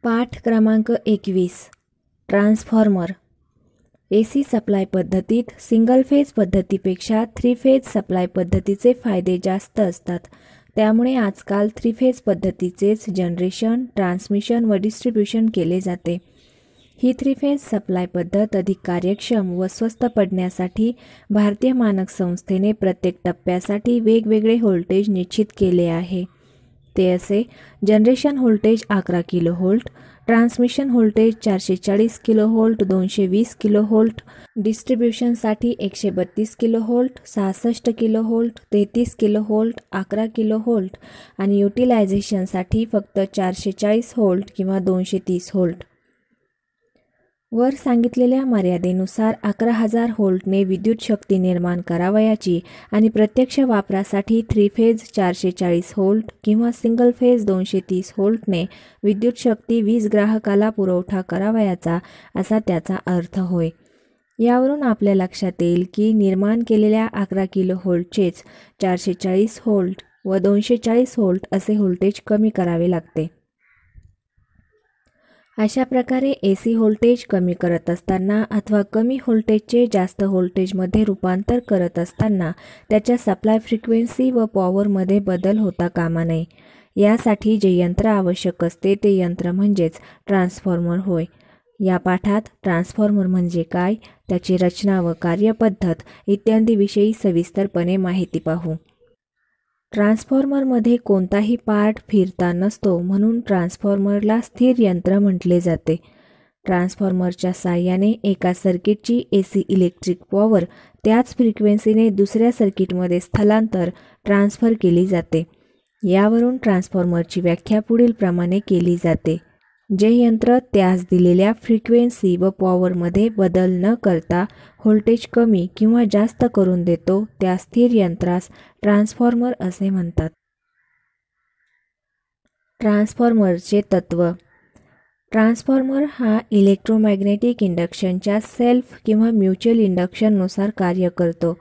पाठ क्रमांक 21. Transformer. AC supply पद्धतीत सिंगल फेज पद्धतीपेक्षा 3 फेज सप्लाय पद्धतीचे फायदे जास्त असतात. त्यामुळे आजकाल 3 फेज पद्धतीचेच जनरेशन, ट्रान्समिशन व डिस्ट्रीब्यूशन केले जाते. ही 3 फेज सप्लाय पद्धत अधिक कार्यक्षम व स्वस्त पडण्यासाठी भारतीय मानक संस्थेने प्रत्येक टप्प्यासाठी वेगवेगळे व्होल्टेज निश्चित केले आहे. ते असे: generation voltage 11 kilovolt, transmission voltage 440 kilovolt, 220 kilovolt, डिस्ट्रीब्यूशनसाठी 132 kilovolt, 66 kilovolt, 33 kilovolt, 11 kilovolt आणि युटिलायझेशनसाठी फक्त 440 व्होल्ट किंवा 230 व्होल्ट. वर सांगितलेल्या मर्यादेनुसार 11,000 व्होल्टने विद्युत शक्ती निर्माण करावयाची आणि प्रत्यक्ष वापरासाठी 3 फेज 440 व्होल्ट किंवा सिंगल फेज 230 व्होल्टने विद्युत शक्ती वीज ग्राहकाला पुरवठा करावयाचा असा त्याचा अर्थ होय. यावरून आपल्या लक्षात येईल की निर्माण केलेल्या 11 किलोव्होल्टचेच 440 व्होल्ट व 240 व्होल्ट असे व्होल्टेज कमी करावे लागते. अशा प्रकारे AC व्होल्टेज कमी करत असताना अथवा कमी व्होल्टेजचे जास्त व्होल्टेजमध्ये रूपांतर करत असताना त्याच्या सप्लाय फ्रिक्वेन्सी व पॉवरमध्ये बदल होता कामा नये. यासाठी जे यंत्र आवश्यक असते ते यंत्र म्हणजेच ट्रान्सफॉर्मर होय. या पाठात ट्रान्सफॉर्मर म्हणजे काय, त्याची रचना व कार्यपद्धत इत्यादीविषयी सविस्तरपणे माहिती पाहू. ट्रान्सफॉर्मरमध्ये कोणताही पार्ट फिरता नसतो, म्हणून ट्रान्सफॉर्मरला स्थिर यंत्र म्हटले जाते. ट्रान्सफॉर्मरच्या साहाय्याने एका सर्किटची AC इलेक्ट्रिक पॉवर त्याच फ्रिक्वेन्सीने दुसऱ्या सर्किटमध्ये स्थलांतर ट्रान्सफर केली जाते. यावरून ट्रान्सफॉर्मरची व्याख्या पुढीलप्रमाणे केली जाते: जे यंत्र त्यास दिलेल्या फ्रिक्वेन्सी व पॉवरमध्ये बदल न करता व्होल्टेज कमी किंवा जास्त करून देतो त्या स्थिर यंत्रास ट्रान्सफॉर्मर असे म्हणतात. ट्रान्सफॉर्मरचे तत्व. ट्रान्सफॉर्मर हा इलेक्ट्रोमॅग्नेटिक इंडक्शनच्या सेल्फ किंवा म्युच्युअल इंडक्शननुसार कार्य करतो.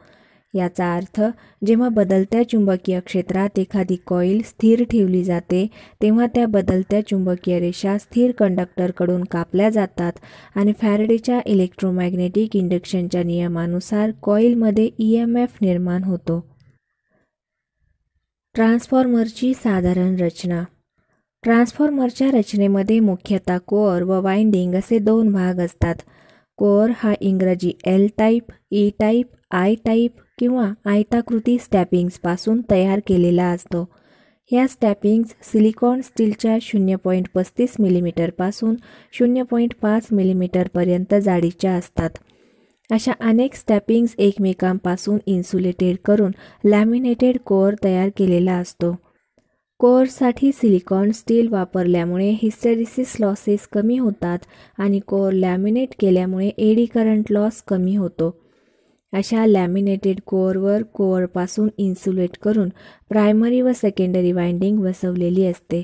याचा अर्थ जेव्हा बदलत्या चुंबकीय क्षेत्रात एखादी कॉईल स्थिर ठेवली जाते तेव्हा त्या बदलत्या चुंबकीय रेषा स्थिर कंडक्टरकडून कापल्या जातात आणि फॅरेडेच्या इलेक्ट्रोमॅग्नेटिक इंडक्शनच्या नियमानुसार कॉईलमध्ये EMF निर्माण होतो. ट्रान्सफॉर्मरची साधारण रचना. ट्रान्सफॉर्मरच्या रचनेमध्ये मुख्यतः कोअर व वाइंडिंग असे 2 भाग असतात. कोअर हा इंग्रजी L type, E type, I type किंवा आयताकृती स्टॅपिंग्सपासून तयार केलेला असतो. ह्या स्टॅपिंग्स सिलिकॉन स्टीलच्या 0.35 मिलीमीटरपासून 0.5 मिलीमीटरपर्यंत जाडीच्या असतात. अशा अनेक स्टॅपिंग्स एकमेकांपासून इन्सुलेटेड करून लॅमिनेटेड कोअर तयार केलेला असतो. कोअरसाठी सिलिकॉन स्टील वापरल्यामुळे हिस्टेरिसिस लॉसेस कमी होतात आणि कोअर लॅमिनेट केल्यामुळे एडी करंट लॉस कमी होतो. अशा लॅमिनेटेड कोअरवर कोअरपासून इन्सुलेट करून प्रायमरी व सेकंडरी वाइंडिंग बसवलेली असते.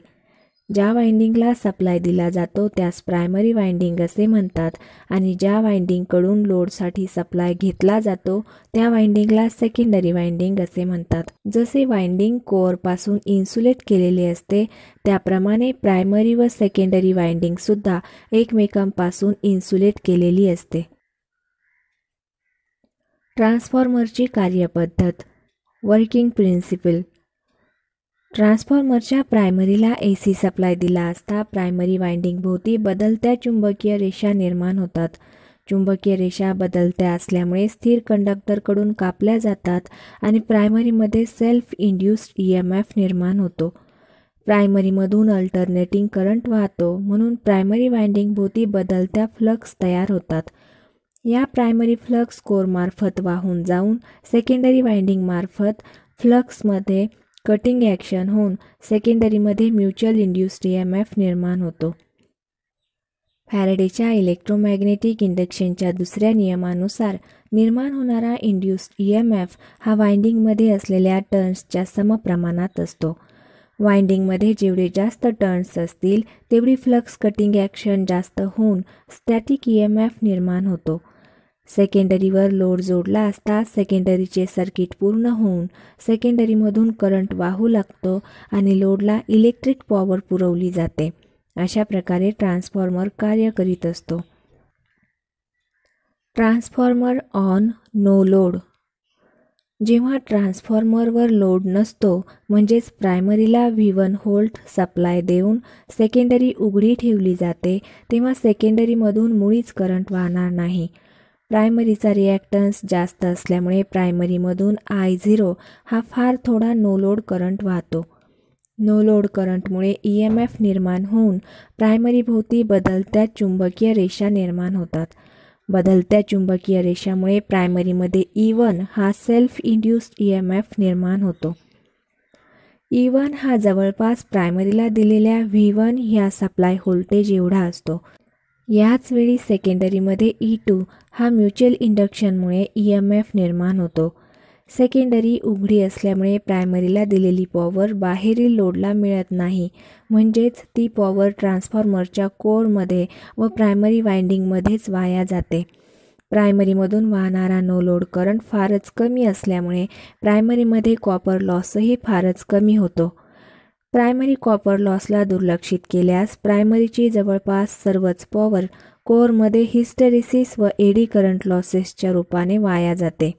ज्या वाइंडिंगला सप्लाय दिला जातो त्यास प्रायमरी वाइंडिंग असे म्हणतात आणि ज्या वाइंडिंगकडून लोडसाठी सप्लाय घेतला जातो त्या वाइंडिंगला सेकंडरी वाइंडिंग असे म्हणतात. जसे वाइंडिंग कोअरपासून इन्सुलेट केलेले असते त्याप्रमाणे प्रायमरी व सेकंडरी वाइंडिंगसुद्धा एकमेकांपासून इन्सुलेट केलेली असते. ट्रान्सफॉर्मरची कार्यपद्धत. Working principle. ट्रान्सफॉर्मरच्या प्रायमरीला AC सप्लाय दिला असता प्रायमरी वाइंडिंग भोवती बदलत्या चुंबकीय रेषा निर्माण होतात. चुंबकीय रेषा बदलत्या असल्यामुळे स्थिर कंडक्टरकडून कापल्या जातात आणि प्रायमरीमध्ये सेल्फ इंड्यूस्ड EMF निर्माण होतो. प्रायमरीमधून अल्टरनेटिंग करंट वाहतो, म्हणून प्रायमरी वाइंडिंग भोवती बदलत्या फ्लक्स तयार होतात. या प्रायमरी फ्लक्स कोअरमार्फत वाहून जाऊन सेकंडरी वाइंडिंग मार्फत फ्लक्समध्ये कटिंग ॲक्शन होऊन सेकंडरीमध्ये म्युच्युअल इंड्यूस्ड EMF निर्माण होतो. फॅरेडेच्या इलेक्ट्रोमॅग्नेटिक इंडक्शनच्या दुसऱ्या नियमानुसार निर्माण होणारा इंड्यूस्ड EMF हा वाइंडिंगमध्ये असलेल्या टर्न्सच्या समप्रमाणात असतो. वाइंडिंगमध्ये जेवढे जास्त टर्न्स असतील तेवढी फ्लक्स कटिंग ॲक्शन जास्त होऊन स्टॅटिक EMF निर्माण होतो. सेकंडरीवर लोड जोडला असता सेकंडरीचे सर्किट पूर्ण होऊन सेकंडरीमधून करंट वाहू लागतो आणि लोडला इलेक्ट्रिक पॉवर पुरवली जाते. अशा प्रकारे ट्रान्सफॉर्मर कार्य करीत असतो. Transformer on no load. जेव्हा ट्रान्सफॉर्मरवर लोड नसतो म्हणजेच प्रायमरीला V1 व्होल्ट सप्लाय देऊन सेकंडरी उघडी ठेवली जाते तेव्हा सेकंडरीमधून मुळीच करंट वाहणार नाही. प्रायमरीचा रिॲक्टन्स जास्त असल्यामुळे प्रायमरीमधून I0 हा फार थोडा नो लोड करंट वाहतो. नो लोड करंटमुळे EMF निर्माण होऊन प्रायमरीभोवती बदलत्या चुंबकीय रेषा निर्माण होतात. बदलत्या चुंबकीय रेषामुळे प्रायमरीमध्ये E1 हा सेल्फ इंड्यूस्ड EMF निर्माण होतो. E1 हा जवळपास प्रायमरीला दिलेल्या V1 ह्या सप्लाय व्होल्टेज एवढा असतो. याच वेळी सेकंडरीमध्ये E2 हा म्युच्युअल इंडक्शनमुळे EMF निर्माण होतो. सेकंडरी उघडी असल्यामुळे प्रायमरीला दिलेली पॉवर बाहेरील लोडला मिळत नाही, म्हणजेच ती पॉवर ट्रान्सफॉर्मरच्या कोअरमध्ये व प्रायमरी वाइंडिंगमध्येच वाया जाते. प्रायमरीमधून वाहणारा नो लोड करंट फारच कमी असल्यामुळे प्रायमरीमध्ये कॉपर लॉसही फारच कमी होतो. प्रायमरी कॉपर लॉसला दुर्लक्षित केल्यास प्रायमरीची जवळपास सर्वच पॉवर कोअरमध्ये हिस्टेरिसिस व एडी करंट लॉसेसच्या रूपाने वाया जाते.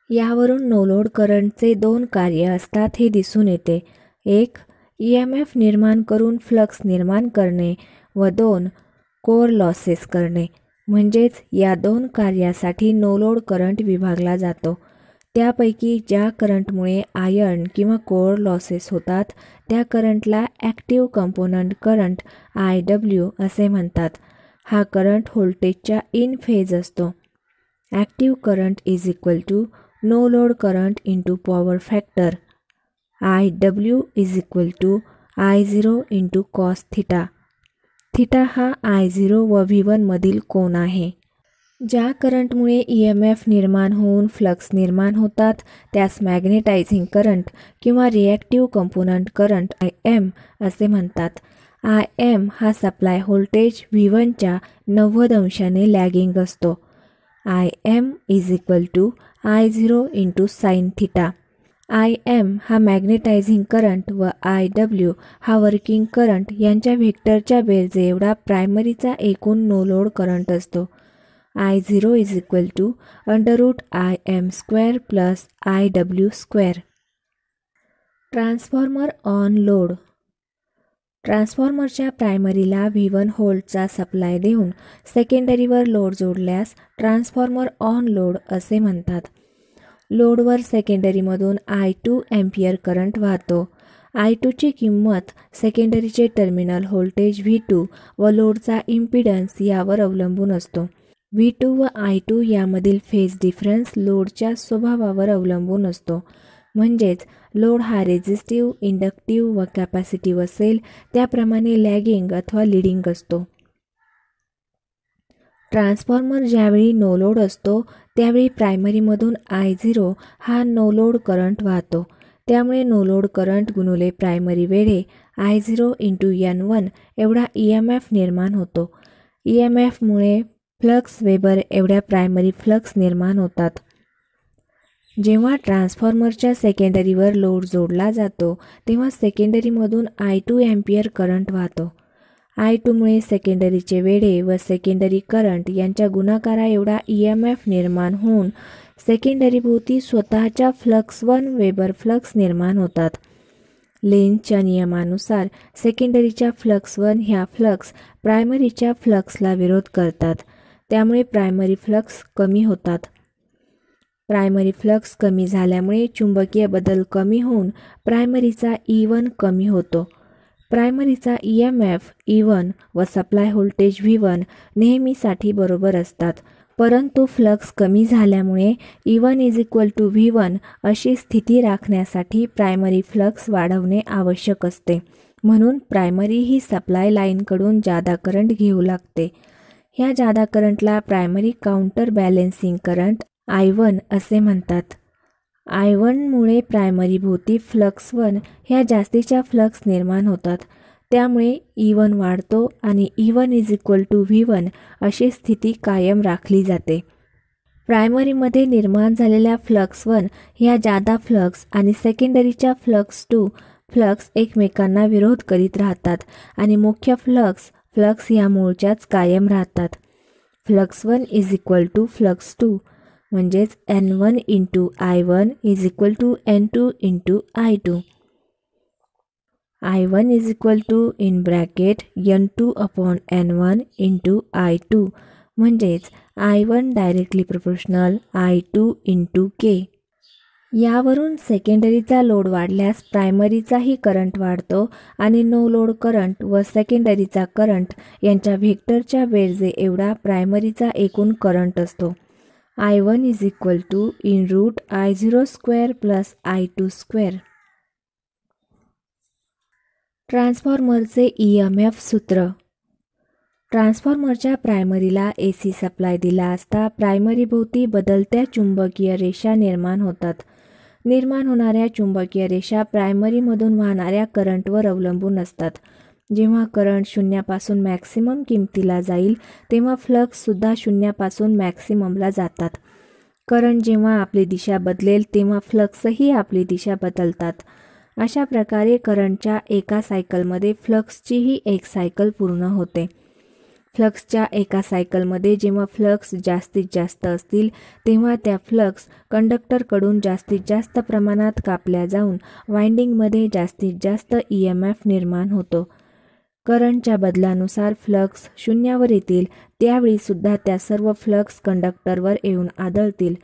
यावरून नो लोड करंटचे 2 कार्य असतात हे दिसून येते. 1. EMF निर्माण करून फ्लक्स निर्माण करणे व 2. कोअर लॉसेस करणे. म्हणजेच या 2 कार्यासाठी नो लोड करंट विभागला जातो. त्यापैकी ज्या करंटमुळे आयर्न किंवा कोअर लॉसेस होतात त्या करंटला ॲक्टिव्ह कंपोनंट करंट IW असे म्हणतात. हा करंट व्होल्टेजच्या इन फेज असतो. Active current is equal to no load current into power factor. IW is equal to I0 into cos theta. Theta हा I0 व V1 मधील कोन आहे. ज्या करंटमुळे EMF निर्माण होऊन फ्लक्स निर्माण होतात त्यास मॅग्नेटायझिंग करंट किंवा रिॲक्टिव्ह कंपोनंट करंट IM असे म्हणतात. IM हा सप्लाय व्होल्टेज V1च्या 90 अंशाने लॅगिंग असतो. IM is equal to I0 into sine theta. IM हा मॅग्नेटायझिंग करंट व IW हा वर्किंग करंट यांच्या व्हेक्टरच्या बेरजे एवढा प्रायमरीचा एकूण नो लोड करंट असतो. I0 is equal to √IM square plus IW square. Transformer on load. ट्रान्सफॉर्मरच्या प्रायमरीला V1 व्होल्टचा सप्लाय देऊन सेकंडरीवर लोड जोडल्यास ट्रान्सफॉर्मर ऑन लोड असे म्हणतात. लोडवर सेकंडरीमधून I2 एम्पियर करंट वाहतो. I2 ची किंमत सेकंडरीचे टर्मिनल व्होल्टेज V2 व लोडचा इम्पिडन्स यावर अवलंबून असतो. V2 व I2 यामधील फेज डिफरन्स लोडच्या स्वभावावर अवलंबून असतो. म्हणजेच लोड हा रेझिस्टिव्ह, इंडक्टिव्ह व कॅपॅसिटिव्ह असेल त्याप्रमाणे लॅगिंग अथवा लीडिंग असतो. ट्रान्सफॉर्मर ज्यावेळी नो लोड असतो त्यावेळी प्रायमरीमधून I0 हा नो लोड करंट वाहतो. त्यामुळे नो लोड करंट गुणुले प्रायमरी वेढे I0 इंटू N1 एवढा EMF निर्माण होतो. EMFमुळे फ्लक्स वेबर एवढ्या प्रायमरी फ्लक्स निर्माण होतात. जेव्हा ट्रान्सफॉर्मरच्या सेकंडरीवर लोड जोडला जातो तेव्हा सेकंडरीमधून I2 एम्पियर करंट वाहतो. I2मुळे सेकंडरीचे वेढे व सेकंडरी करंट यांच्या गुणाकारा एवढा EMF निर्माण होऊन सेकंडरीभोवती स्वतःच्या फ्लक्स 1 वेबर फ्लक्स निर्माण होतात. लेन्झच्या नियमानुसार सेकंडरीच्या फ्लक्स 1 ह्या फ्लक्स प्रायमरीच्या फ्लक्सला विरोध करतात. त्यामुळे प्रायमरी फ्लक्स कमी होतात. प्रायमरी फ्लक्स कमी झाल्यामुळे चुंबकीय बदल कमी होऊन प्रायमरीचा E1 कमी होतो. प्रायमरीचा EMF E1 व सप्लाय व्होल्टेज V1 नेहमीसाठी बरोबर असतात. परंतु फ्लक्स कमी झाल्यामुळे E1 is equal to V1 अशी स्थिती राखण्यासाठी प्रायमरी फ्लक्स वाढवणे आवश्यक असते. म्हणून प्रायमरी ही सप्लाय लाईनकडून जादा करंट घेऊ लागते. ह्या जादा करंटला primary counter balancing current I1 असे म्हणतात. I1मुळे प्रायमरीभोवती फ्लक्स 1 ह्या जास्तीच्या फ्लक्स निर्माण होतात. त्यामुळे E1 वाढतो आणि E1 is equal to V1 अशी स्थिती कायम राखली जाते. प्रायमरीमध्ये निर्माण झालेल्या फ्लक्स 1 ह्या जादा फ्लक्स आणि सेकंडरीच्या फ्लक्स 2 फ्लक्स एकमेकांना विरोध करीत राहतात आणि मुख्य फ्लक्स या मूळच्याच कायम राहतात. Flux 1 is equal to flux 2 म्हणजेच N1 into I1 is equal to N2 into I2. I1 is equal to in bracket N2 upon N1 into I2 म्हणजेच I1 directly proportional I2 into K. यावरून सेकंडरीचा load वाढल्यास प्रायमरीचाही current वाढतो आणि no load current व सेकंडरीचा current यांच्या व्हेक्टरच्या बेरजे एवढा प्रायमरीचा एकूण करंट असतो. I1 is equal to in root I0 square plus I2 square. ट्रान्सफॉर्मरचे EMF सूत्र. ट्रान्सफॉर्मरच्या प्रायमरीला AC सप्लाय दिला असता प्रायमरीभोवती बदलत्या चुंबकीय रेषा निर्माण होतात. निर्माण होणाऱ्या चुंबकीय रेषा प्रायमरीमधून वाहणाऱ्या करंटवर अवलंबून असतात. जेव्हा करंट शून्यापासून मॅक्सिमम किमतीला जाईल तेव्हा फ्लक्ससुद्धा शून्यापासून मॅक्सिममला जातात. करंट जेव्हा आपली दिशा बदलेल तेव्हा फ्लक्सही आपली दिशा बदलतात. अशा प्रकारे करंटच्या एका सायकलमध्ये फ्लक्सचीही एक सायकल पूर्ण होते. फ्लक्सच्या एका सायकलमध्ये जेव्हा फ्लक्स जास्तीत जास्त असतील तेव्हा त्या फ्लक्स कंडक्टरकडून जास्तीत जास्त प्रमाणात कापल्या जाऊन वाइंडिंगमध्ये जास्तीत जास्त EMF निर्माण होतो. करंटच्या बदलानुसार फ्लक्स शून्यावर येतील त्यावेळीसुद्धा त्या सर्व फ्लक्स कंडक्टरवर येऊन आदळतील.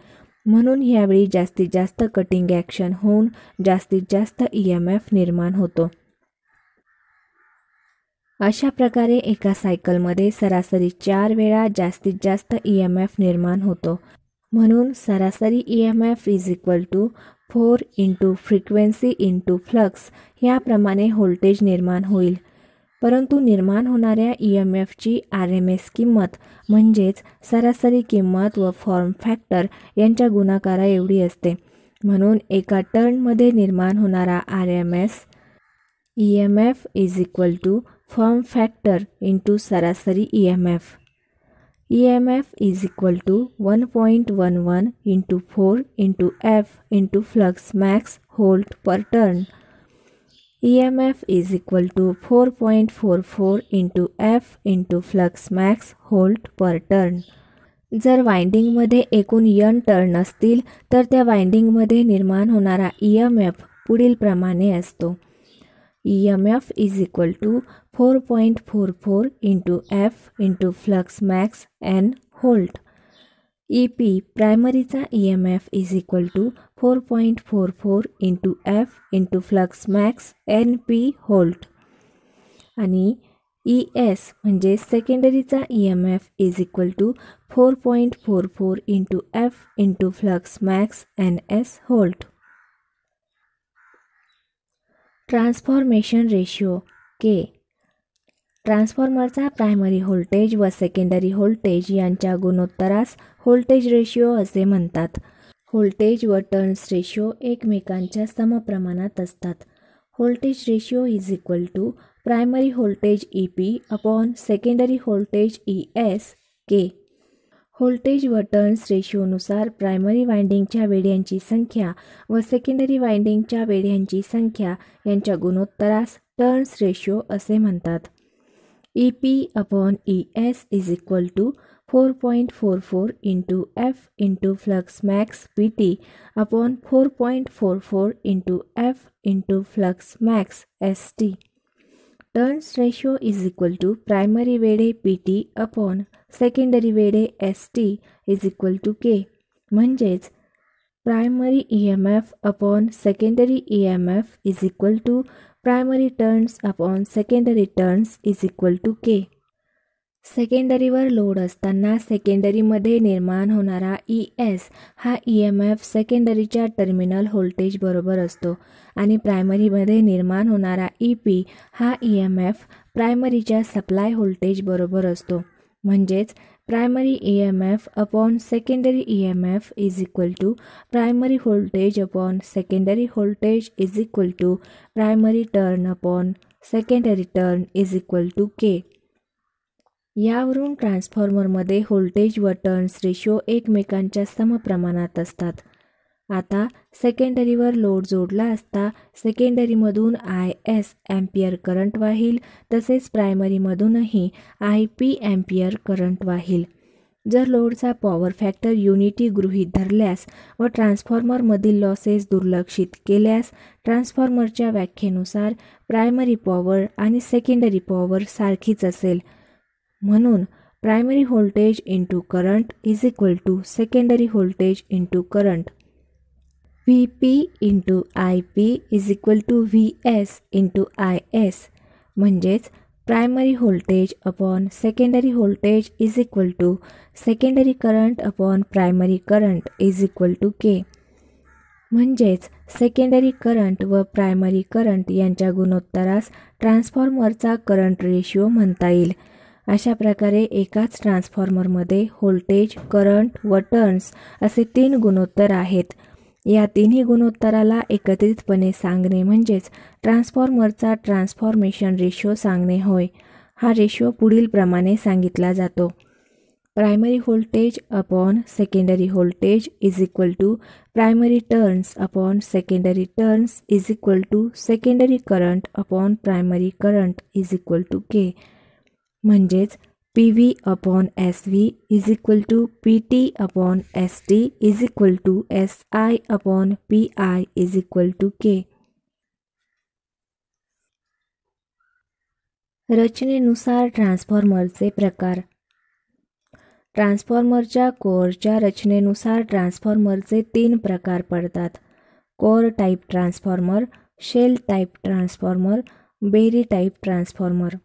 म्हणून ह्यावेळी जास्तीत जास्त कटिंग ॲक्शन होऊन जास्तीत जास्त EMF निर्माण होतो. अशा प्रकारे एका सायकलमध्ये सरासरी 4 वेळा जास्तीत जास्त EMF निर्माण होतो. म्हणून सरासरी EMF is equal to 4 into frequency into flux ह्याप्रमाणे व्होल्टेज निर्माण होईल. परंतु निर्माण होणाऱ्या EMFची RMS किंमत म्हणजेच सरासरी किंमत व फॉर्म फॅक्टर यांच्या गुणाकारा एवढी असते. म्हणून एका टर्नमध्ये निर्माण होणारा RMS EMF is equal to form factor into सरासरी EMF. EMF is equal to 1.11 into 4 into F into flux max volt per turn. EMF is equal to 4.44 into F into flux max volt per turn. जर वाइंडिंगमध्ये एकूण N turn असतील तर त्या वाइंडिंगमध्ये निर्माण होणारा EMF पुढील प्रमाणे असतो. EMF is equal to 4.44 into F into flux max N volt. EP प्रायमरीचा EMF is equal to 4.44 into F into flux max NP volt. आणि ES म्हणजे सेकंडरीचा EMF is equal to 4.44 into F into flux max NS volt. Transformation ratio K. ट्रान्सफॉर्मरचा primary voltage व secondary voltage यांच्या गुणोत्तरास voltage ratio असे म्हणतात. Voltage व टर्न्स रेशिओ एकमेकांच्या समप्रमाणात असतात. Voltage ratio is equal to primary voltage EP upon secondary voltage ES K. Voltage व टर्न्स रेशिओनुसार प्रायमरी वाइंडिंगच्या वेढ्यांची संख्या व सेकंडरी वाइंडिंगच्या वेढ्यांची संख्या यांच्या गुणोत्तरास टर्न्स रेशिओ असे म्हणतात. EP upon ES is equal to 4.44 into F into flux max PT upon 4.44 into F into flux max ST. Turns ratio is equal to primary वेढे PT अपॉन सेकंडरी वेढे ST is equal to K. म्हणजेच primary EMF upon secondary EMF is equal to primary turns upon secondary turns is equal to K. सेकंडरीवर load असताना सेकंडरीमध्ये निर्माण होणारा ES हा EMF सेकंडरीच्या terminal voltage बरोबर असतो आणि प्रायमरीमध्ये निर्माण होणारा EP हा EMF प्रायमरीच्या सप्लाय व्होल्टेज बरोबर असतो. म्हणजेच primary EMF upon secondary EMF is equal to primary voltage upon secondary voltage is equal to primary turn upon secondary turn is equal to K. यावरून ट्रान्सफॉर्मरमध्ये व्होल्टेज व टर्न्स रेशिओ एकमेकांच्या समप्रमाणात असतात. आता सेकंडरीवर लोड जोडला असता सेकंडरीमधून IS एम्पियर करंट वाहील, तसेच प्रायमरीमधूनही IP एम्पियर करंट वाहील. जर लोडचा पॉवर फॅक्टर युनिटी गृहीत धरल्यास व ट्रान्सफॉर्मरमधील लॉसेस दुर्लक्षित केल्यास ट्रान्सफॉर्मरच्या व्याख्येनुसार प्रायमरी पॉवर आणि सेकंडरी पॉवर सारखीच असेल. म्हणून primary voltage into current is equal to secondary voltage into current. VP into IP is equal to VS into IS. म्हणजेच primary voltage upon secondary voltage is equal to secondary current upon primary current is equal to K. म्हणजेच secondary current व primary current यांच्या गुणोत्तरास ट्रान्सफॉर्मरचा current ratio म्हणता येईल. अशा प्रकारे एकाच ट्रान्सफॉर्मरमध्ये व्होल्टेज, करंट व टर्न्स असे 3 गुणोत्तर आहेत. या तिन्ही गुणोत्तराला एकत्रितपणे सांगणे म्हणजेच ट्रान्सफॉर्मरचा ट्रान्सफॉर्मेशन रेशो सांगणे होय. हा रेशो पुढील प्रमाणे सांगितला जातो. Primary voltage upon secondary voltage is equal to primary turns upon secondary turns is equal to secondary current upon primary current is equal to K. म्हणजेच PV upon SV is equal to PT upon ST is equal to SI upon PI is equal to K. रचनेनुसार ट्रान्सफॉर्मरचे प्रकार. ट्रान्सफॉर्मरच्या कोअरच्या रचनेनुसार ट्रान्सफॉर्मरचे 3 प्रकार पडतात. Core type transformer, shell type transformer, berry type transformer.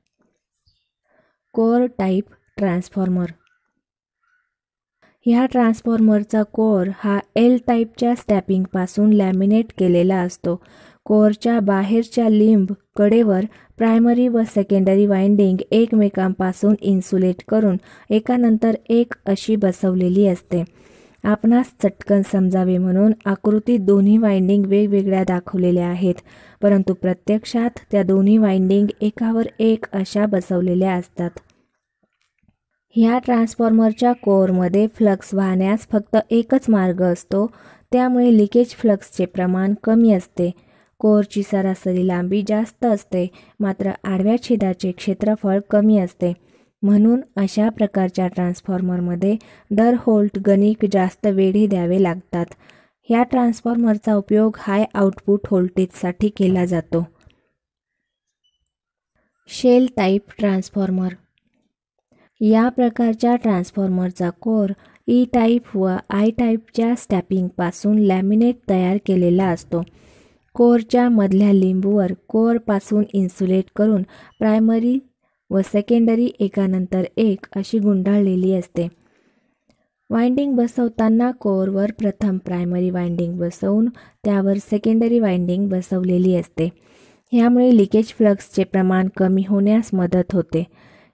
Core type transformer. ह्या ट्रान्सफॉर्मरचा कोअर हा L टाईपच्या स्टॅपिंगपासून लॅमिनेट केलेला असतो. कोअरच्या बाहेरच्या लिंब कडेवर प्रायमरी व सेकंडरी वाइंडिंग एकमेकांपासून इन्सुलेट करून एकानंतर एक अशी बसवलेली असते. आपणास चटकन समजावे म्हणून आकृतीत दोन्ही वाइंडिंग वेगवेगळ्या दाखवलेल्या आहेत, परंतु प्रत्यक्षात त्या दोन्ही वाइंडिंग एकावर एक अशा बसवलेल्या असतात. ह्या ट्रान्सफॉर्मरच्या कोअरमध्ये फ्लक्स वाहण्यास फक्त एकच मार्ग असतो, त्यामुळे लिकेज फ्लक्सचे प्रमाण कमी असते. कोअरची सरासरी लांबी जास्त असते, मात्र आडव्या छेदाचे क्षेत्रफळ कमी असते. म्हणून अशा प्रकारच्या ट्रान्सफॉर्मरमध्ये दर व्होल्ट गणिक जास्त वेढे द्यावे लागतात. ह्या ट्रान्सफॉर्मरचा उपयोग हाय आउटपुट व्होल्टेजसाठी केला जातो. Shell type transformer. या प्रकारच्या ट्रान्सफॉर्मरचा कोअर E टाईप व I टाईपच्या स्टॅपिंगपासून लॅमिनेट तयार केलेला असतो. कोअरच्या मधल्या लिंबवर कोअरपासून इन्सुलेट करून प्रायमरी व सेकंडरी एकानंतर एक अशी गुंडाळलेली असते. वाइंडिंग बसवताना कोअरवर प्रथम प्रायमरी वाइंडिंग बसवून त्यावर सेकंडरी वाइंडिंग बसवलेली असते. ह्यामुळे लिकेज फ्लक्सचे प्रमाण कमी होण्यास मदत होते.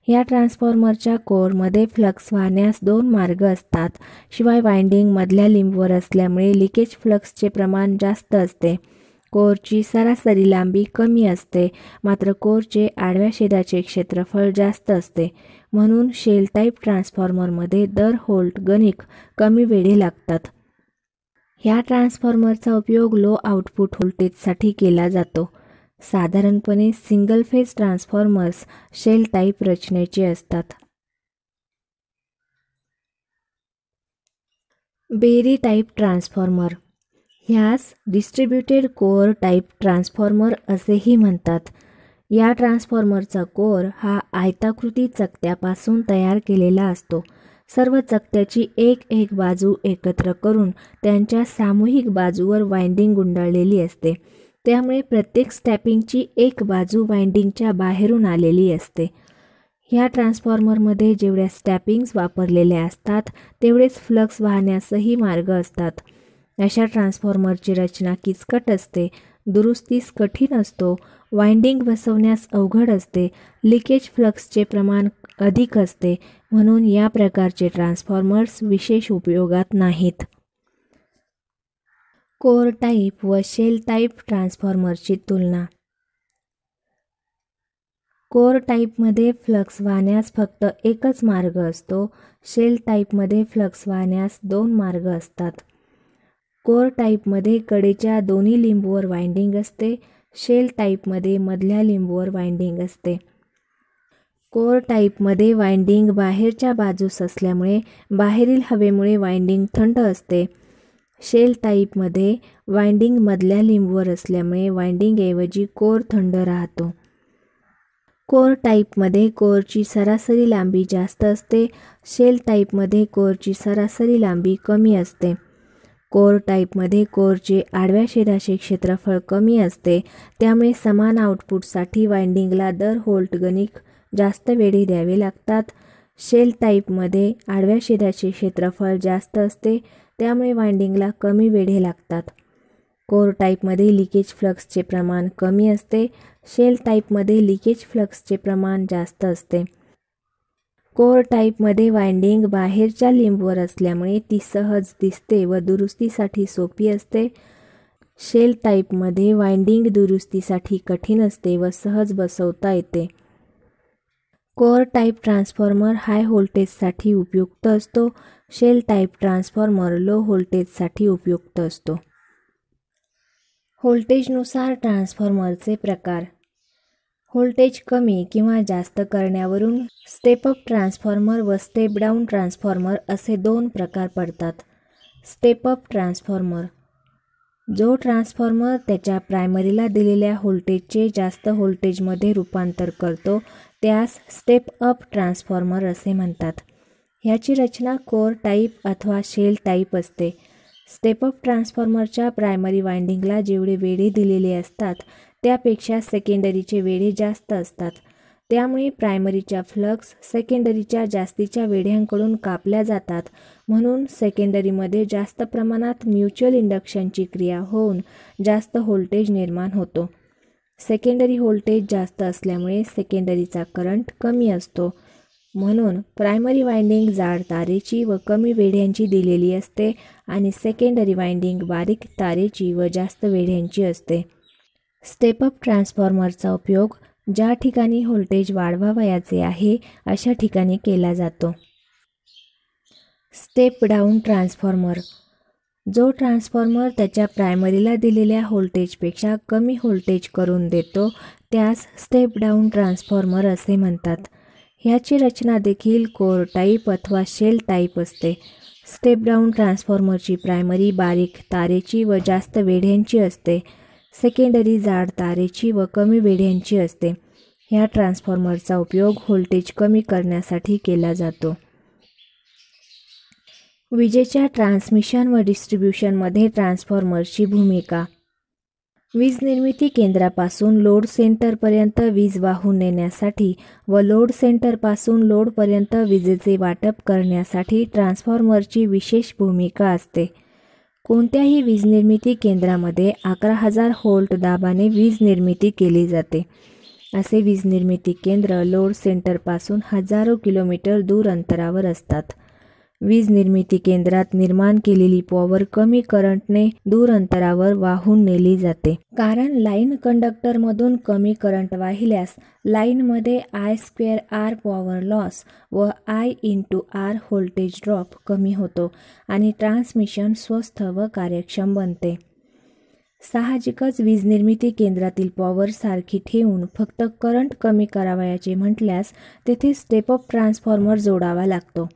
ह्या ट्रान्सफॉर्मरच्या कोअरमध्ये फ्लक्स वाहण्यास 2 मार्ग असतात. शिवाय वाइंडिंग मधल्या लिंबवर असल्यामुळे लिकेज फ्लक्सचे प्रमाण जास्त असते. कोअरची सरासरी लांबी कमी असते, मात्र कोअरचे आडव्या छेदाचे क्षेत्रफळ जास्त असते. म्हणून शेल टाईप ट्रान्सफॉर्मरमध्ये दर व्होल्ट गणिक कमी वेढे लागतात. ह्या ट्रान्सफॉर्मरचा उपयोग लो आउटपुट व्होल्टेजसाठी केला जातो. साधारणपणे single phase transformers shell type रचनेचे असतात. Berry type transformer. ह्यास डिस्ट्रीब्युटेड कोअर टाईप ट्रान्सफॉर्मर असेही म्हणतात. या ट्रान्सफॉर्मरचा कोअर हा आयताकृती चकत्यापासून तयार केलेला असतो. सर्व चकत्याची एक बाजू एकत्र करून त्यांच्या सामूहिक बाजूवर वाइंडिंग गुंडाळलेली असते. त्यामुळे प्रत्येक स्टॅपिंगची एक बाजू वाइंडिंगच्या बाहेरून आलेली असते. ह्या ट्रान्सफॉर्मरमध्ये जेवढ्या स्टॅपिंग्स वापरलेल्या असतात तेवढेच फ्लक्स वाहण्यासही मार्ग असतात. अशा ट्रान्सफॉर्मरची रचना किचकट असते, दुरुस्तीस कठीण असतो, वाइंडिंग बसवण्यास अवघड असते, लिकेज फ्लक्सचे प्रमाण अधिक असते. म्हणून या प्रकारचे ट्रान्सफॉर्मर्स विशेष उपयोगात नाहीत. कोअर टाईप व शेल टाईप ट्रान्सफॉर्मरची तुलना. कोअर टाईपमध्ये फ्लक्स वाहण्यास फक्त एकच मार्ग असतो. शेल टाईपमध्ये फ्लक्स वाहण्यास 2 मार्ग असतात. कोर टाईपमध्ये कडेच्या दोन्ही लिंबूवर वाइंडिंग असते. शेल टाईपमध्ये मधल्या लिंबूवर वाइंडिंग असते. कोर टाईपमध्ये वाइंडिंग बाहेरच्या बाजूस असल्यामुळे बाहेरील हवेमुळे वाइंडिंग थंड असते. शेल टाईपमध्ये वाइंडिंग मधल्या लिंबूवर असल्यामुळे वाइंडिंगऐवजी कोर थंड राहतो. कोर टाईपमध्ये कोरची सरासरी लांबी जास्त असते. शेल टाईपमध्ये कोरची सरासरी लांबी कमी असते. कोर टाईपमध्ये कोरचे आडव्या छेदाचे क्षेत्रफळ कमी असते. त्यामुळे समान आउटपुटसाठी वाइंडिंगला दर व्होल्ट गणिक जास्त वेढे द्यावे लागतात. शेल टाईपमध्ये आडव्या छेदाचे क्षेत्रफळ जास्त असते. त्यामुळे वाइंडिंगला कमी वेढे लागतात. कोर टाईपमध्ये लिकेज फ्लक्सचे प्रमाण कमी असते. शेल टाईपमध्ये लिकेज फ्लक्सचे प्रमाण जास्त असते. कोर टाईपमध्ये वाइंडिंग बाहेरच्या लिंबूवर असल्यामुळे ती सहज दिसते व दुरुस्तीसाठी सोपी असते. शेल टाईपमध्ये वाइंडिंग दुरुस्तीसाठी कठीण असते व सहज बसवता येते. कोर टाईप ट्रान्सफॉर्मर हाय व्होल्टेजसाठी उपयुक्त असतो. शेल टाईप ट्रान्सफॉर्मर लो व्होल्टेजसाठी उपयुक्त असतो. व्होल्टेजनुसार ट्रान्सफॉर्मरचे प्रकार. व्होल्टेज कमी किंवा जास्त करण्यावरून स्टेप अप ट्रान्सफॉर्मर व स्टेप डाऊन ट्रान्सफॉर्मर असे दोन प्रकार पडतात. Step up transformer. जो ट्रान्सफॉर्मर त्याच्या प्रायमरीला दिलेल्या व्होल्टेजचे जास्त व्होल्टेजमध्ये रूपांतर करतो त्यास स्टेप अप ट्रान्सफॉर्मर असे म्हणतात. ह्याची रचना कोर टाईप अथवा शेल टाईप असते. स्टेप अप ट्रान्सफॉर्मरच्या प्रायमरी वाइंडिंगला जेवढे वेढे दिलेले असतात त्यापेक्षा सेकंडरीचे वेढे जास्त असतात. त्यामुळे प्रायमरीच्या फ्लक्स सेकंडरीच्या जास्तीच्या वेढ्यांकडून कापल्या जातात. म्हणून सेकंडरीमध्ये जास्त प्रमाणात म्युच्युअल इंडक्शनची क्रिया होऊन जास्त व्होल्टेज निर्माण होतो. सेकंडरी व्होल्टेज जास्त असल्यामुळे सेकंडरीचा करंट कमी असतो. म्हणून प्रायमरी वाइंडिंग जाड तारेची व कमी वेढ्यांची दिलेली असते आणि सेकंडरी वाइंडिंग बारीक तारेची व जास्त वेढ्यांची असते. स्टेप अप ट्रान्सफॉर्मरचा उपयोग ज्या ठिकाणी व्होल्टेज वाढवावयाचे आहे अशा ठिकाणी केला जातो. Step down transformer. जो ट्रान्सफॉर्मर त्याच्या प्रायमरीला दिलेल्या व्होल्टेजपेक्षा कमी व्होल्टेज करून देतो त्यास स्टेप डाऊन ट्रान्सफॉर्मर असे म्हणतात. ह्याची रचना देखील कोर टाईप अथवा शेल टाईप असते. स्टेप डाऊन ट्रान्सफॉर्मरची प्रायमरी बारीक तारेची व जास्त वेढ्यांची असते. सेकंडरी जाड तारेची व कमी वेढ्यांची असते. ह्या ट्रान्सफॉर्मरचा उपयोग व्होल्टेज कमी करण्यासाठी केला जातो. विजेच्या ट्रान्समिशन व डिस्ट्रीब्युशनमध्ये ट्रान्सफॉर्मरची भूमिका. वीज निर्मिती केंद्रापासून लोड सेंटरपर्यंत वीज वाहून नेण्यासाठी व लोड सेंटरपासून लोडपर्यंत विजेचे वाटप करण्यासाठी ट्रान्सफॉर्मरची विशेष भूमिका असते. कोणत्याही वीज निर्मिती केंद्रामध्ये 11,000 व्होल्ट दाबाने वीज निर्मिती केली जाते. असे वीज निर्मिती केंद्र लोड सेंटरपासून हजारो किलोमीटर दूर अंतरावर असतात. वीज निर्मिती केंद्रात निर्माण केलेली पॉवर कमी करंटने दूर अंतरावर वाहून नेली जाते. कारण लाईन कंडक्टरमधून कमी करंट वाहिल्यास लाईनमध्ये I2R पॉवर लॉस व I/R व्होल्टेज ड्रॉप कमी होतो आणि ट्रान्समिशन स्वस्त व कार्यक्षम बनते. साहजिकच वीज निर्मिती केंद्रातील पॉवर सारखी ठेवून फक्त करंट कमी करावयाचे म्हटल्यास तेथे स्टेप अप ट्रान्सफॉर्मर जोडावा लागतो.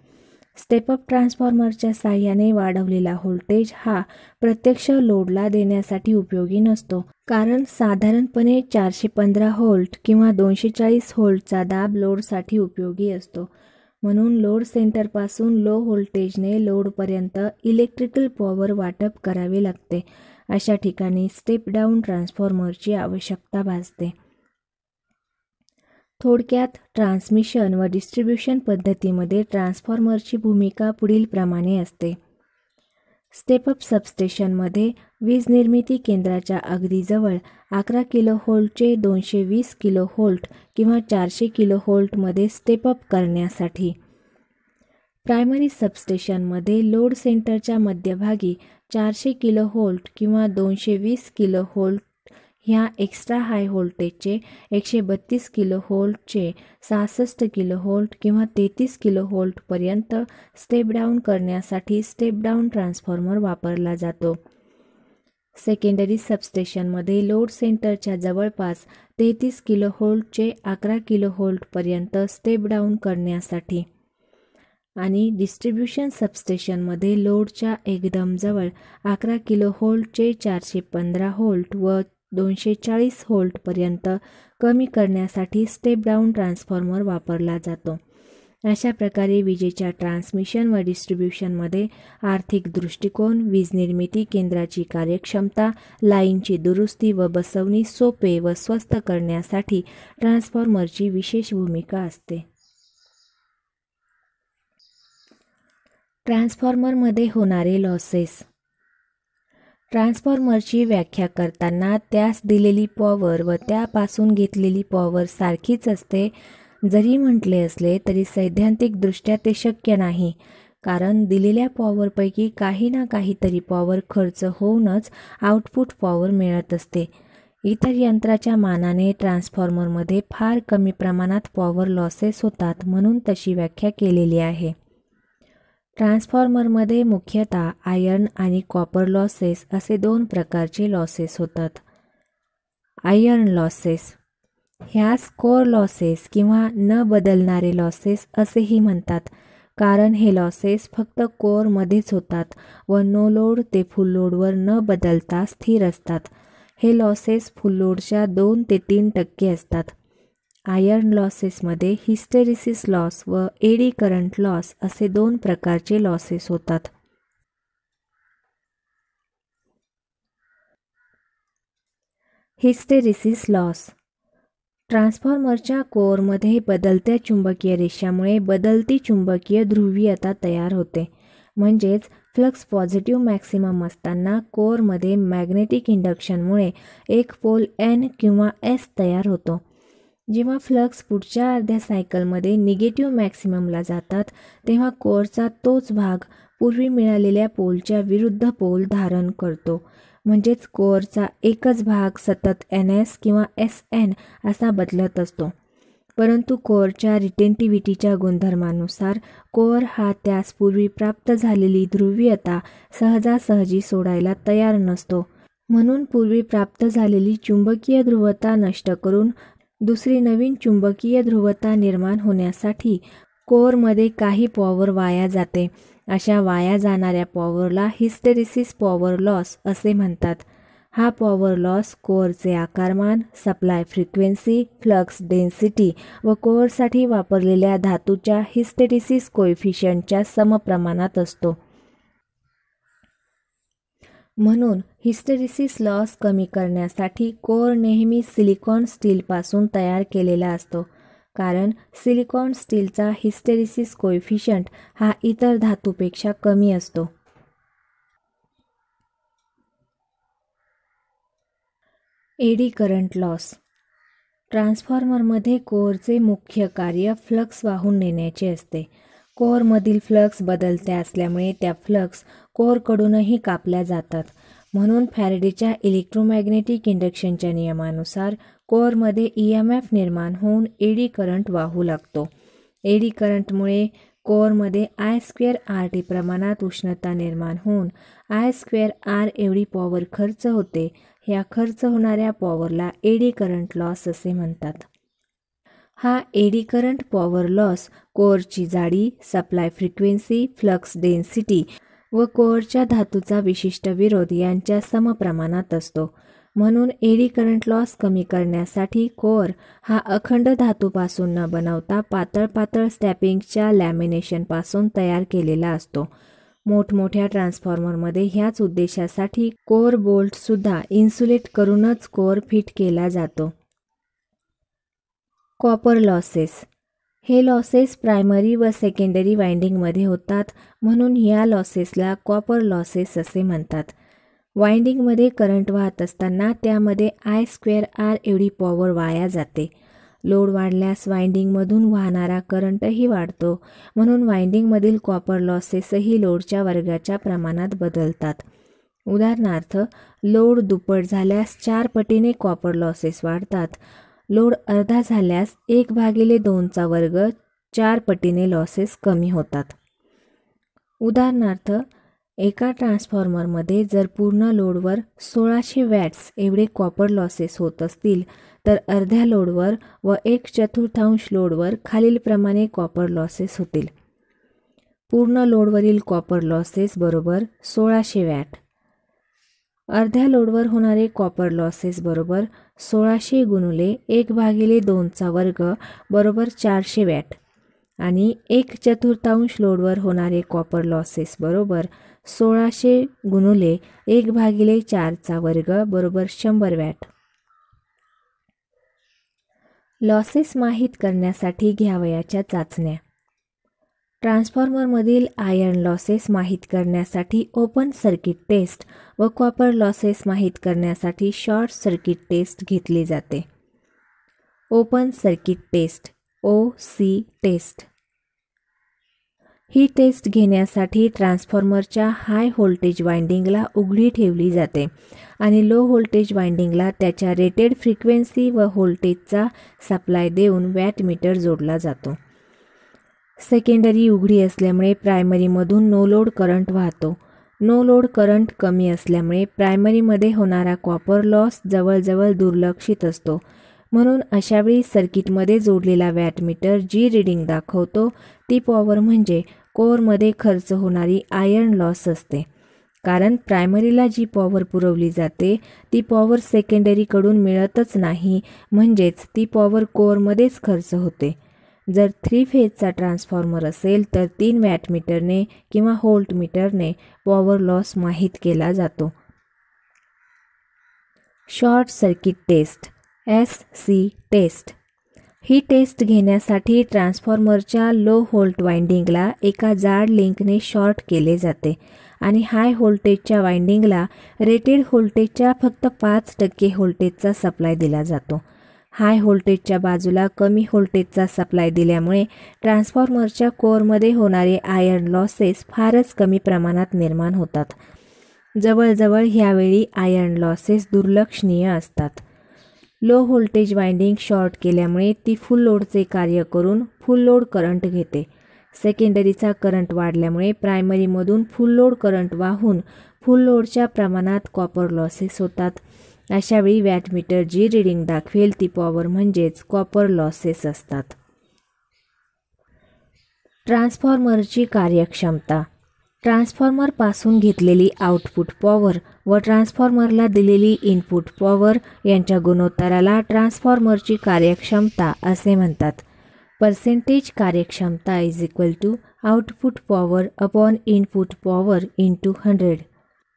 स्टेप अप ट्रान्सफॉर्मरच्या साहाय्याने वाढवलेला व्होल्टेज हा प्रत्यक्ष लोडला देण्यासाठी उपयोगी नसतो. कारण साधारणपणे 415 व्होल्ट किंवा 240 व्होल्टचा दाब लोडसाठी उपयोगी असतो. म्हणून लोड सेंटरपासून लो व्होल्टेजने लोडपर्यंत इलेक्ट्रिकल पॉवर वाटप करावे लागते. अशा ठिकाणी स्टेप डाऊन ट्रान्सफॉर्मरची आवश्यकता भासते. थोडक्यात ट्रान्समिशन व डिस्ट्रीब्युशन पद्धतीमध्ये ट्रान्सफॉर्मरची भूमिका पुढील प्रमाणे असते. स्टेप अप सबस्टेशनमध्ये वीज निर्मिती केंद्राच्या अगदी जवळ 11 किलोव्होल्टचे 220 किलोव्होल्ट किंवा 400 किलोव्होल्टमध्ये स्टेप अप करण्यासाठी. प्रायमरी सबस्टेशनमध्ये लोड सेंटरच्या मध्यभागी 400 किलोव्होल्ट किंवा 220 किलोव्होल्ट ह्या एक्स्ट्रा हाय व्होल्टेजचे 132 किलोव्होल्टचे 66 किलोव्होल्ट किंवा 33 किलोव्होल्टपर्यंत स्टेप डाऊन करण्यासाठी स्टेप डाऊन ट्रान्सफॉर्मर वापरला जातो. सेकंडरी सबस्टेशनमध्ये लोड सेंटरच्या जवळपास 33 किलोव्होल्टचे 11 किलोव्होल्टपर्यंत स्टेप डाऊन करण्यासाठी आणि डिस्ट्रीब्युशन सबस्टेशनमध्ये लोडच्या एकदम जवळ 11 किलोव्होल्टचे 415 व्होल्ट व 240 व्होल्टपर्यंत कमी करण्यासाठी स्टेप डाऊन ट्रान्सफॉर्मर वापरला जातो. अशा प्रकारे विजेच्या ट्रान्समिशन व डिस्ट्रीब्युशनमध्ये आर्थिक दृष्टिकोन, वीज निर्मिती केंद्राची कार्यक्षमता, लाईनची दुरुस्ती व बसवणी सोपे व स्वस्त करण्यासाठी ट्रान्सफॉर्मरची विशेष भूमिका असते. ट्रान्सफॉर्मरमध्ये होणारे लॉसेस. ट्रान्सफॉर्मरची व्याख्या करताना त्यास दिलेली पॉवर व त्यापासून घेतलेली पॉवर सारखीच असते जरी म्हटले असले तरी सैद्धांतिकदृष्ट्या ते शक्य नाही, कारण दिलेल्या पॉवरपैकी काही ना काहीतरी पॉवर खर्च होऊनच आउटपुट पॉवर मिळत असते. इतर यंत्राच्या मानाने ट्रान्सफॉर्मरमध्ये फार कमी प्रमाणात पॉवर लॉसेस होतात म्हणून तशी व्याख्या केलेली आहे. ट्रान्सफॉर्मरमध्ये मुख्यतः आयर्न आणि कॉपर लॉसेस असे 2 प्रकारचे लॉसेस होतात. आयर्न लॉसेस ह्यास कोर लॉसेस किंवा न बदलणारे लॉसेस असेही म्हणतात, कारण हे लॉसेस फक्त कोरमध्येच होतात व नो लोड ते फुल लोडवर न बदलता स्थिर असतात. हे लॉसेस फुल लोडच्या 2 ते 3% असतात. आयर्न लॉसेसमध्ये हिस्टेरिसिस लॉस व एडी करंट लॉस असे 2 प्रकारचे लॉसेस होतात. Hysteresis loss. ट्रान्सफॉर्मरच्या कोअरमध्ये बदलत्या चुंबकीय रेषामुळे बदलती चुंबकीय ध्रुवीयता तयार होते. म्हणजेच फ्लक्स पॉझिटिव्ह मॅक्सिमम असताना कोअरमध्ये मॅग्नेटिक इंडक्शनमुळे एक पोल N किंवा S तयार होतो. जेव्हा फ्लक्स पुढच्या अर्ध्या सायकलमध्ये निगेटिव्ह मॅक्सिममला जातात तेव्हा कोअरचा तोच भाग पूर्वी मिळालेल्या पोलच्या विरुद्ध पोल धारण करतो. म्हणजेच कोअरचा एकच भाग सतत NS किंवा SN असा बदलत असतो. परंतु कोअरच्या रिटेंटिव्हिटीच्या गुणधर्मानुसार कोअर हा त्यास पूर्वी प्राप्त झालेली ध्रुवीयता सहजासहजी सोडायला तयार नसतो. म्हणून पूर्वी प्राप्त झालेली चुंबकीय ध्रुवता नष्ट करून दुसरी नवीन चुंबकीय ध्रुवता निर्माण होण्यासाठी कोअरमध्ये काही पॉवर वाया जाते. अशा वाया जाणाऱ्या पॉवरला हिस्टेरिसिस पॉवर लॉस असे म्हणतात. हा पॉवर लॉस कोअरचे आकारमान, सप्लाय फ्रिक्वेन्सी, फ्लक्स डेन्सिटी व कोअरसाठी वापरलेल्या धातूच्या हिस्टेरिसिस कोएफिशियंटच्या समप्रमाणात असतो. म्हणून हिस्टेरिसिस लॉस कमी करण्यासाठी कोअर नेहमी सिलिकॉन स्टीलपासून तयार केलेला असतो, कारण सिलिकॉन स्टीलचा हिस्टेरिसिस कोएफिशियंट हा इतर धातूपेक्षा कमी असतो. Eddy current loss. ट्रान्सफॉर्मरमध्ये कोअरचे मुख्य कार्य फ्लक्स वाहून नेण्याचे असते. कोअरमधील फ्लक्स बदलत्या असल्यामुळे त्या फ्लक्स कोअरकडूनही कापल्या जातात. म्हणून फॅरेडेच्या इलेक्ट्रोमॅग्नेटिक इंडक्शनच्या नियमानुसार कोअरमध्ये EMF निर्माण होऊन एडी करंट वाहू लागतो. एडी करंटमुळे कोअरमध्ये I²RT प्रमाणात उष्णता निर्माण होऊन I²R एवढी पॉवर खर्च होते. ह्या खर्च होणाऱ्या पॉवरला एडी करंट लॉस असे म्हणतात. हा एडी करंट पॉवर लॉस कोअरची जाडी, सप्लाय फ्रिक्वेन्सी, फ्लक्स डेन्सिटी व कोअरच्या धातूचा विशिष्ट विरोध यांच्या समप्रमाणात असतो. म्हणून एडी करंट लॉस कमी करण्यासाठी कोअर हा अखंड धातूपासून न बनवता पातळ पातळ स्टॅपिंगच्या लॅमिनेशनपासून तयार केलेला असतो. मोठमोठ्या ट्रान्सफॉर्मरमध्ये ह्याच उद्देशासाठी कोअर बोल्टसुद्धा इन्सुलेट करूनच कोअर फिट केला जातो. Copper losses. हे लॉसेस प्रायमरी व सेकंडरी वाइंडिंगमध्ये होतात, म्हणून या लॉसेसला कॉपर लॉसेस असे म्हणतात. वाइंडिंगमध्ये करंट वाहत असताना त्यामध्ये I²R एवढी पॉवर वाया जाते. लोड वाढल्यास वाइंडिंगमधून वाहणारा करंटही वाढतो, म्हणून वाइंडिंगमधील कॉपर लॉसेसही लोडच्या वर्गाच्या प्रमाणात बदलतात. उदाहरणार्थ, लोड दुप्पट झाल्यास 4 पटीने कॉपर लॉसेस वाढतात. लोड अर्धा झाल्यास 1/2चा वर्ग 4 पटीने लॉसेस कमी होतात. उदाहरणार्थ, एका ट्रान्सफॉर्मरमध्ये जर पूर्ण लोडवर 1600 वॅट्स एवढे कॉपर लॉसेस होत असतील तर अर्ध्या लोडवर व 1/4 लोडवर खालीलप्रमाणे कॉपर लॉसेस होतील. पूर्ण लोडवरील कॉपर लॉसेस बरोबर 1600 वॅट. अर्ध्या लोडवर होणारे कॉपर लॉसेस बरोबर 1600 गुणिले 1/2 बरोबर 400 वॅट आणि 1/4 लोडवर होणारे कॉपर लॉसेस बरोबर 1600 गुणिले 1/4 बरोबर 100 वॅट. लॉसेस माहीत करण्यासाठी घ्यावयाच्या चाचण्या. ट्रान्सफॉर्मरमधील आयर्न लॉसेस माहीत करण्यासाठी ओपन सर्किट टेस्ट व कॉपर लॉसेस माहीत करण्यासाठी शॉर्ट सर्किट टेस्ट घेतली जाते. Open circuit test OC test. ही टेस्ट घेण्यासाठी ट्रान्सफॉर्मरच्या हाय व्होल्टेज वायंडिंगला उघडी ठेवली जाते आणि लो व्होल्टेज वायंडिंगला त्याच्या रेटेड फ्रिक्वेन्सी व व्होल्टेजचा सप्लाय देऊन वॅटमीटर जोडला जातो. सेकंडरी उघडी असल्यामुळे प्रायमरीमधून नो लोड करंट वाहतो. नो लोड करंट कमी असल्यामुळे प्रायमरीमध्ये होणारा कॉपर लॉस जवळजवळ दुर्लक्षित असतो. म्हणून अशावेळी सर्किटमध्ये जोडलेला वॅटमीटर जी रीडिंग दाखवतो ती पॉवर म्हणजे कोअरमध्ये खर्च होणारी आयर्न लॉस असते. कारण प्रायमरीला जी पॉवर पुरवली जाते ती पॉवर सेकंडरीकडून मिळतच नाही, म्हणजेच ती पॉवर कोअरमध्येच खर्च होते. जर 3 फेजचा ट्रान्सफॉर्मर असेल तर 3 वॅटमीटरने किंवा व्होल्टमीटरने पॉवर लॉस माहीत केला जातो. Short circuit test SC test. ही टेस्ट घेण्यासाठी ट्रान्सफॉर्मरच्या लो व्होल्ट वायंडिंगला एका जाड लिंकने शॉर्ट केले जाते आणि हाय व्होल्टेजच्या वायंडिंगला रेटेड व्होल्टेजच्या फक्त 5% व्होल्टेजचा सप्लाय दिला जातो. हाय व्होल्टेजच्या बाजूला कमी व्होल्टेजचा सप्लाय दिल्यामुळे ट्रान्सफॉर्मरच्या कोअरमध्ये होणारे आयर्न लॉसेस फारच कमी प्रमाणात निर्माण होतात. जवळजवळ ह्यावेळी आयर्न लॉसेस दुर्लक्षणीय असतात. लो व्होल्टेज वायंडिंग शॉर्ट केल्यामुळे ती फुल लोडचे कार्य करून फुल लोड करंट घेते. सेकंडरीचा करंट वाढल्यामुळे प्रायमरीमधून फुल लोड करंट वाहून फुल लोडच्या प्रमाणात कॉपर लॉसेस होतात. अशावेळी वॅटमीटर जी रीडिंग दाखवेल ती पॉवर म्हणजेच कॉपर लॉसेस असतात. ट्रान्सफॉर्मरची कार्यक्षमता. ट्रान्सफॉर्मरपासून घेतलेली आउटपुट पॉवर व ट्रान्सफॉर्मरला दिलेली इनपुट पॉवर यांच्या गुणोत्तराला ट्रान्सफॉर्मरची कार्यक्षमता असे म्हणतात. पर्सेंटेज कार्यक्षमता is equal to output power upon input power into 100.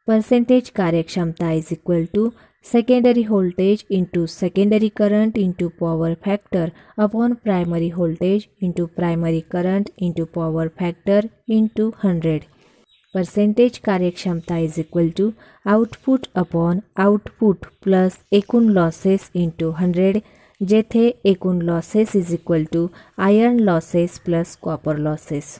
Percentage कार्यक्षमता is equal to secondary voltage into secondary current into power factor upon primary voltage into primary current into power factor into 100. Percentage कार्यक्षमता is equal to output upon output plus एकूण losses into 100, जेथे एकूण losses is equal to iron losses plus copper losses.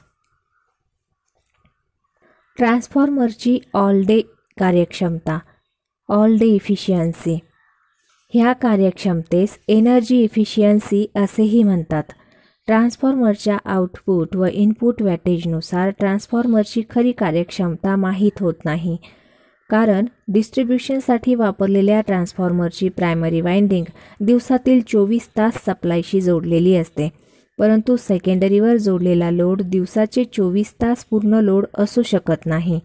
ट्रान्सफॉर्मरची all day कार्यक्षमता, all day efficiency. ह्या कार्यक्षमतेस energy efficiency असेही म्हणतात. ट्रान्सफॉर्मरच्या आउटपुट व इनपुट वॅटेजनुसार ट्रान्सफॉर्मरची खरी कार्यक्षमता माहीत होत नाही. कारण डिस्ट्रीब्युशनसाठी वापरलेल्या ट्रान्सफॉर्मरची प्रायमरी वायंडिंग दिवसातील 24 तास सप्लायशी जोडलेली असते, परंतु सेकंडरीवर जोडलेला लोड दिवसाचे 24 तास पूर्ण लोड असू शकत नाही.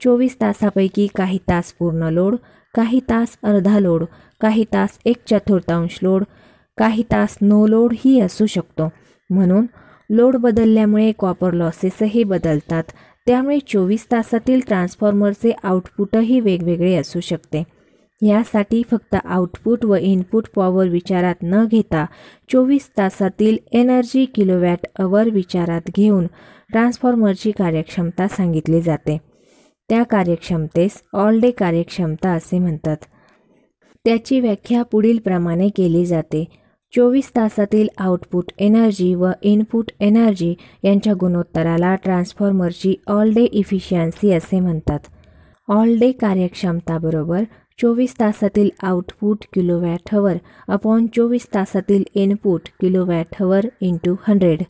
24 तासापैकी काही तास पूर्ण लोड, काही तास अर्धा लोड, काही तास 1/4 लोड, काही तास नो लोड ही असू शकतो. म्हणून लोड बदलल्यामुळे कॉपर लॉसेसही बदलतात. त्यामुळे 24 तासातील ट्रान्सफॉर्मरचे आउटपुटही वेगवेगळे असू शकते. यासाठी फक्त आउटपुट व इनपुट पॉवर विचारात न घेता 24 तासातील एनर्जी किलोवॅट अवर विचारात घेऊन ट्रान्सफॉर्मरची कार्यक्षमता सांगितली जाते. त्या कार्यक्षमतेस ऑल डे कार्यक्षमता असे म्हणतात. त्याची व्याख्या पुढील प्रमाणे केली जाते. 24 तासातील आउटपुट एनर्जी व इनपुट एनर्जी यांच्या गुणोत्तराला ट्रान्सफॉर्मरची ऑल डे इफिशियन्सी असे म्हणतात. ऑल डे कार्यक्षमता बरोबर 24 तासातील आउटपुट किलोवॅट हवर अपॉन 24 तासातील इनपुट किलोवॅट हवर इंटू 100.